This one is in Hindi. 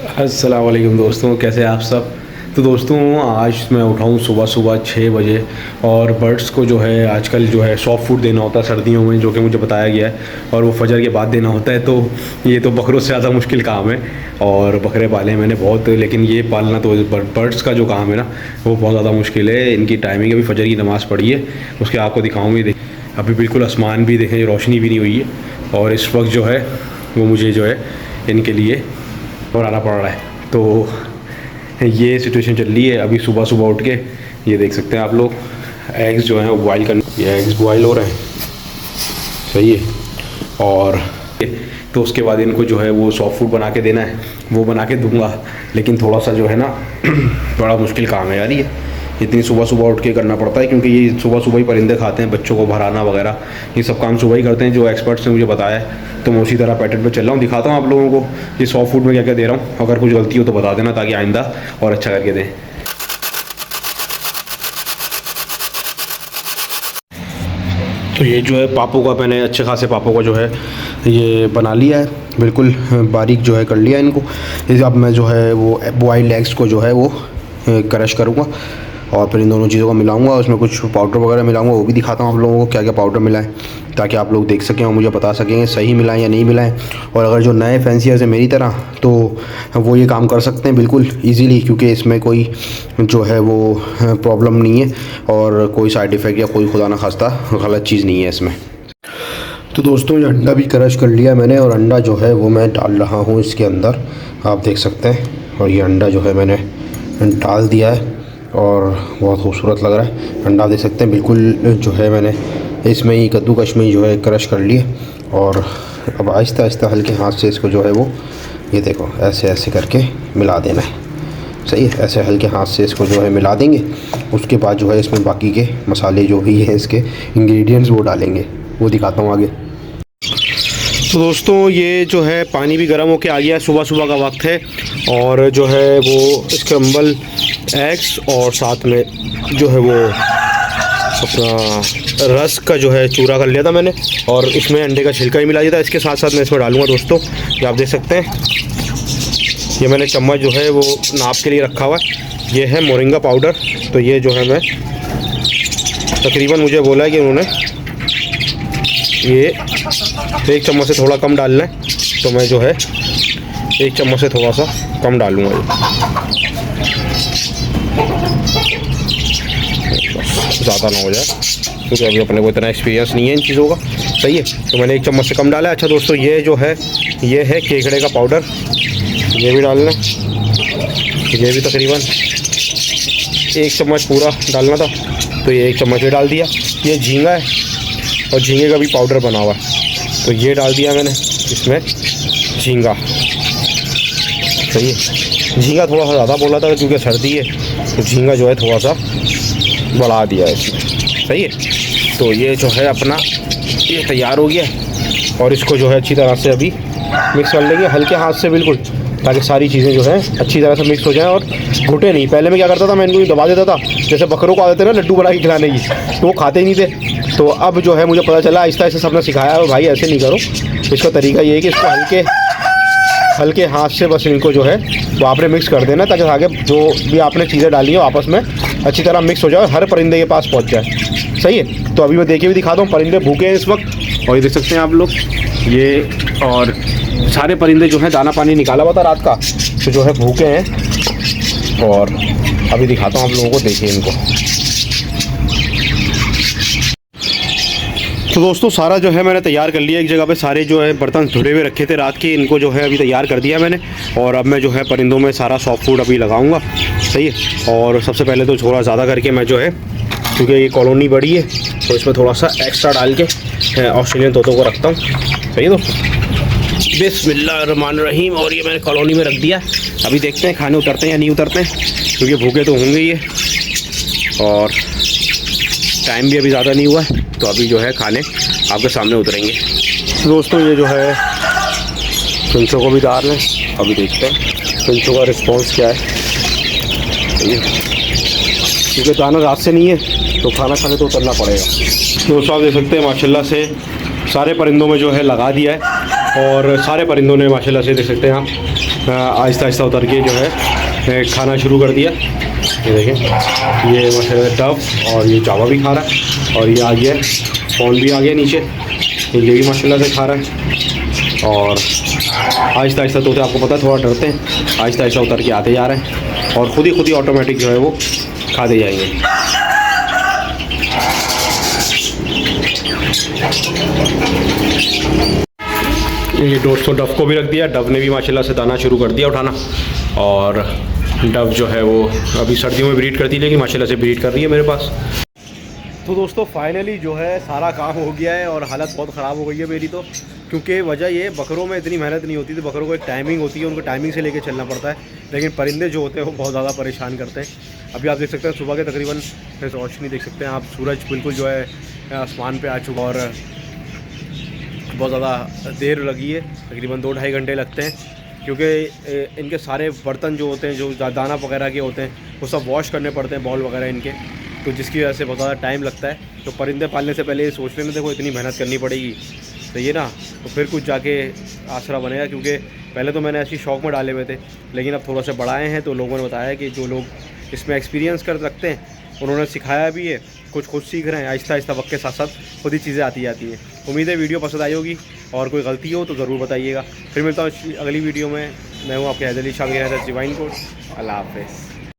अस्सलाम वालेकुम दोस्तों, कैसे हैं आप सब। तो दोस्तों आज मैं उठाऊँ सुबह सुबह 6 बजे और बर्ड्स को जो है आजकल जो है सॉफ्ट फूड देना होता है सर्दियों में, जो कि मुझे बताया गया है, और वो फजर के बाद देना होता है। तो ये तो बकरों से ज़्यादा मुश्किल काम है। और बकरे पाले हैं मैंने बहुत, लेकिन ये पालना तो बर्ड्स का जो काम है ना वो बहुत ज़्यादा मुश्किल है। इनकी टाइमिंग अभी फजर की नमाज़ पढ़ी है, उसके आपको दिखाऊँगी। देख अभी बिल्कुल आसमान भी देखें, रोशनी भी नहीं हुई है, और इस वक्त जो है वो मुझे जो है इनके लिए और आना पड़ रहा है। तो ये सिचुएशन चल रही है। अभी सुबह सुबह उठ के ये देख सकते हैं आप लोग, एग्स जो हैं वो बॉयल करने, ये एग्स बॉयल हो रहे हैं, सही है। और तो उसके बाद इनको जो है वो सॉफ्ट फूड बना के देना है, वो बना के दूंगा। लेकिन थोड़ा सा जो है ना बड़ा मुश्किल काम है यार, ये इतनी सुबह सुबह उठ के करना पड़ता है, क्योंकि ये सुबह सुबह ही परिंदे खाते हैं, बच्चों को भराना वगैरह ये सब काम सुबह ही करते हैं, जो एक्सपर्ट्स ने मुझे बताया है। तो मैं उसी तरह पैटर्न पे चल रहा हूँ, दिखाता हूँ आप लोगों को ये सॉफ्ट फूड में क्या क्या दे रहा हूँ। अगर कुछ गलती हो तो बता देना, ताकि आइंदा और अच्छा करके दें। तो ये जो है पापों का, मैंने अच्छे खासे पापों का जो है ये बना लिया है, बिल्कुल बारीक जो है कर लिया इनको। इसे अब मैं जो है वो बॉइल्ड एग्स को जो है वो क्रश करूँगा और फिर इन दोनों चीज़ों को मिलाऊंगा। उसमें कुछ पाउडर वगैरह मिलाऊंगा, वो भी दिखाता हूँ आप लोगों को क्या क्या पाउडर मिलाएं, ताकि आप लोग देख सकें और मुझे बता सकें सही मिलाएं या नहीं मिलाएं। और अगर जो नए फैंसियर्स हैं मेरी तरह, तो वो ये काम कर सकते हैं बिल्कुल ईजीली, क्योंकि इसमें कोई जो है वो प्रॉब्लम नहीं है और कोई साइड इफ़ेक्ट या कोई खुदा न खास्ता गलत चीज़ नहीं है इसमें। तो दोस्तों ये अंडा भी क्रश कर लिया मैंने, और अंडा जो है वो मैं डाल रहा हूँ इसके अंदर, आप देख सकते हैं। और ये अंडा जो है मैंने डाल दिया है और बहुत खूबसूरत लग रहा है। अंडा देख सकते हैं बिल्कुल जो है मैंने इसमें ही कद्दूकश में ही जो है क्रश कर लिए। और अब आहिस्ता आहिस्ता हल्के हाथ से इसको जो है वो ये देखो ऐसे ऐसे करके मिला देना है, सही है। ऐसे हल्के हाथ से इसको जो है मिला देंगे। उसके बाद जो है इसमें बाकी के मसाले जो भी हैं इसके इंग्रेडिएंट्स वो डालेंगे, वो दिखाता हूँ आगे। तो दोस्तों ये जो है पानी भी गर्म होके आ गया है, सुबह सुबह का वक्त है। और जो है वो स्क्रम्बल एग्स और साथ में जो है वो अपना रस का जो है चूरा कर लिया था मैंने, और इसमें अंडे का छिलका ही मिला दिया था। इसके साथ साथ मैं इसमें डालूंगा दोस्तों, ये आप देख सकते हैं, ये मैंने चम्मच जो है वो नाप के लिए रखा हुआ है। ये है मोरिंगा पाउडर। तो ये जो है मैं तकरीबन, मुझे बोला है कि उन्होंने ये 1 चम्मच से थोड़ा कम डालना है, तो मैं जो है 1 चम्मच से थोड़ा सा कम डालूँगा, ज़्यादा ना हो जाए, क्योंकि अभी अपने को इतना एक्सपीरियंस नहीं है इन चीज़ों का, सही है। तो मैंने 1 चम्मच से कम डाला है। अच्छा दोस्तों ये जो है ये है केकड़े का पाउडर, ये भी डालना है। ये भी तकरीबन 1 चम्मच पूरा डालना था, तो ये 1 चम्मच ही डाल दिया। ये झींगा है और झींगे का भी पाउडर बना हुआ है, तो ये डाल दिया मैंने इसमें झींगा, सही है। झींगा थोड़ा सा ज़्यादा बोला था क्योंकि सर्दी है, तो झींगा जो है थोड़ा सा बढ़ा दिया है इसमें, सही है। तो ये जो है अपना ये तैयार हो गया, और इसको जो है अच्छी तरह से अभी मिक्स कर लेंगे हल्के हाथ से बिल्कुल, ताकि सारी चीज़ें जो है अच्छी तरह से मिक्स हो जाएं और घुटे नहीं। पहले मैं क्या करता था, मैं इनको दबा देता था, जैसे बकरों को आते थे ना लड्डू बना के खिलाने की, तो वो खाते ही नहीं थे। तो अब जो है मुझे पता चला, आहिस्ता आहिस्ता सबने सिखाया है भाई ऐसे नहीं करो। इसका तरीका ये है कि इसको हल्के हाथ से बस इनको जो है वो आपने मिक्स कर देना, ताकि आगे जो भी आपने चीज़ें डाली है आपस में अच्छी तरह मिक्स हो जाए, हर परिंदे के पास पहुंच जाए, सही है। तो अभी मैं देखिए भी दिखाता हूँ, परिंदे भूखे हैं इस वक्त, और ये देख सकते हैं आप लोग ये, और सारे परिंदे जो हैं दाना पानी निकाला हुआ था रात का, तो जो है भूखे हैं। और अभी दिखाता हूँ आप लोगों को, देखिए इनको। तो दोस्तों सारा जो है मैंने तैयार कर लिया एक जगह पे, सारे जो है बर्तन धुले हुए रखे थे रात के, इनको जो है अभी तैयार कर दिया मैंने। और अब मैं जो है परिंदों में सारा सॉफ्ट फूड अभी लगाऊंगा, सही है। और सबसे पहले तो थोड़ा ज़्यादा करके मैं जो है, क्योंकि ये कॉलोनी बड़ी है, तो इसमें थोड़ा सा एक्स्ट्रा डाल के ऑस्ट्रेलियन तोतों को रखता हूँ, सही है दोस्तों। बिस्मिल्लाहिर्रहमानिर्रहीम। और ये मैंने कॉलोनी में रख दिया। अभी देखते हैं खाने उतरते हैं या नहीं उतरते हैं, क्योंकि भूखे तो होंगे ये, और टाइम भी अभी ज़्यादा नहीं हुआ है, तो अभी जो है खाने आपके सामने उतरेंगे। दोस्तों ये जो है पिंचों को भी डाल लें, अभी देखते हैं पिंचों का रिस्पांस क्या है, क्योंकि दाना रात से नहीं है, तो खाना खाने तो उतरना पड़ेगा। दोस्तों आप देख सकते हैं माशाल्लाह से सारे परिंदों में जो है लगा दिया है, और सारे परिंदों ने माशाल्लाह से देख सकते हैं आप आहिस्ता आहिस्ता उतर के जो है खाना शुरू कर दिया। ये देखें, ये माशाल्लाह डव और ये चावा भी खा रहा है, और ये आ गया फ़ोन भी आ गया नीचे, ये भी माशाल्लाह से खा रहा है। और आहिस्ता आहिस्ता तोते आपको पता है थोड़ा डरते हैं, आहिस्ता आहिस्ता उतर के आते जा रहे हैं और ख़ुद ही ऑटोमेटिक जो है वो खाते जाएंगे। ये दोस्तों डव को भी रख दिया, डव ने भी माशाल्लाह से दाना शुरू कर दिया उठाना। और डव जो है वो अभी सर्दियों में ब्रीड करती है, लेकिन माशाल्लाह से ब्रीड कर रही है मेरे पास। तो दोस्तों फाइनली जो है सारा काम हो गया है और हालत बहुत ख़राब हो गई है मेरी, तो क्योंकि वजह ये बकरों में इतनी मेहनत नहीं होती थी, बकरों को एक टाइमिंग होती है, उनको टाइमिंग से लेके चलना पड़ता है, लेकिन परिंदे जो होते हैं वो बहुत ज़्यादा परेशान करते हैं। अभी आप देख सकते हैं सुबह के तकरीबन रोशनी देख सकते हैं आप, सूरज बिल्कुल जो है आसमान पे आ चुका और बहुत ज़्यादा देर लगी है, तकरीबन 2-2.5 घंटे लगते हैं, क्योंकि इनके सारे बर्तन जो होते हैं जो दाना वगैरह के होते हैं वो सब वॉश करने पड़ते हैं, बॉल वगैरह इनके, तो जिसकी वजह से बहुत ज़्यादा टाइम लगता है। तो परिंदे पालने से पहले ये सोच लेना, देखो इतनी मेहनत करनी पड़ेगी, तो ये ना तो फिर कुछ जाके आसरा बनेगा। क्योंकि पहले तो मैंने ऐसी शौक़ में डाले हुए थे, लेकिन अब थोड़ा सा बढ़ाए हैं, तो लोगों ने बताया कि जो लोग इसमें एक्सपीरियंस कर रखते हैं उन्होंने सिखाया भी है, कुछ खुद सीख रहे हैं, आहिस्ता आहिस्ता वक्त के साथ साथ खुद ही चीज़ें आती जाती हैं। उम्मीद है वीडियो पसंद आई होगी, और कोई गलती हो तो ज़रूर बताइएगा। फिर मिलता हूँ अगली वीडियो में। मैं हूँ आपके हैदर अली शाह, डिवाइन कोड। अल्लाह हाफ़िज़।